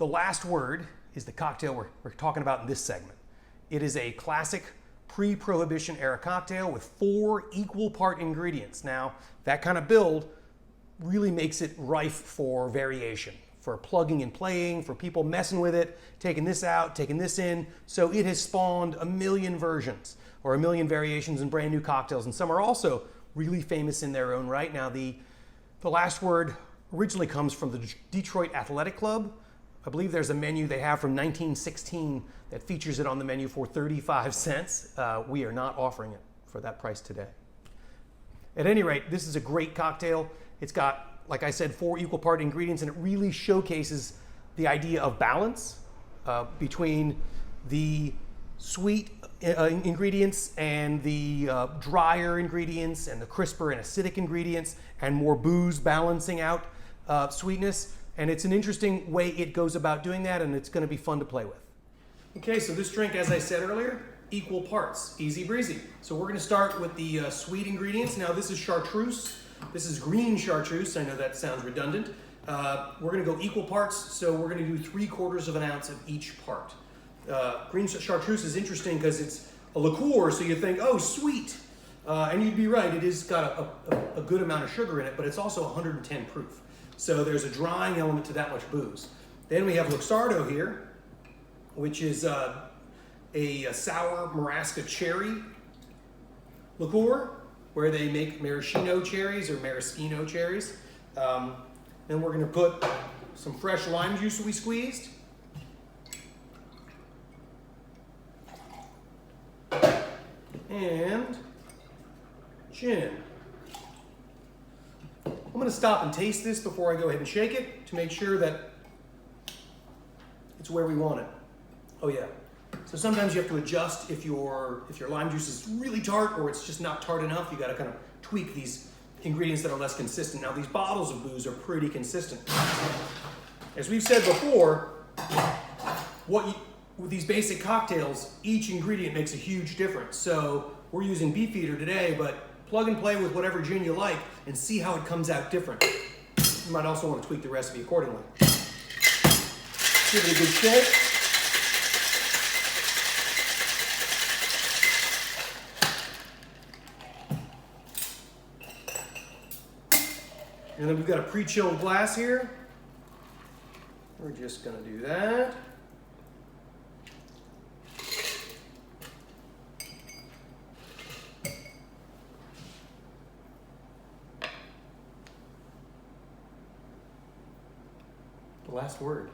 the last word is the cocktail we're talking about in this segment. It is a classic pre-prohibition era cocktail with 4 equal part ingredients. Now, that kind of build really makes it rife for variation, for plugging and playing, for people messing with it, taking this out, taking this in. So it has spawned a million versions or a million variations and brand new cocktails, and some are also really famous in their own right. Now, the last word originally comes from the Detroit Athletic Club. I believe there's a menu they have from 1916 that features it on the menu for 35 cents. We are not offering it for that price today. At any rate, this is a great cocktail. It's got, like I said, 4 equal part ingredients, and it really showcases the idea of balance between the sweet ingredients and the drier ingredients and the crisper and acidic ingredients and more booze balancing out sweetness. And it's an interesting way it goes about doing that, and it's going to be fun to play with. Okay, so this drink, as I said earlier, equal parts, easy breezy. So we're going to start with the sweet ingredients. Now this is chartreuse. This is green chartreuse. I know that sounds redundant. We're going to go equal parts, so we're going to do 3/4 of an ounce of each part. Green chartreuse is interesting because it's a liqueur, so you think, oh, sweet. And you'd be right, it has got a good amount of sugar in it, but it's also 110 proof. So there's a drying element to that much booze. Then we have Luxardo here, which is a sour Marasca cherry liqueur, where they make maraschino cherries or maraschino cherries. Then we're going to put some fresh lime juice we squeezed. And gin. I'm going to stop and taste this before I go ahead and shake it to make sure that it's where we want it. Oh yeah. So sometimes you have to adjust if your lime juice is really tart or it's just not tart enough. You got to kind of tweak these ingredients that are less consistent. Now these bottles of booze are pretty consistent. As we've said before, with these basic cocktails, each ingredient makes a huge difference. So we're using Beefeater today, but plug and play with whatever gin you like and see how it comes out different. You might also want to tweak the recipe accordingly. Give it a good shake. And then we've got a pre-chilled glass here. We're just going to do that. The last word.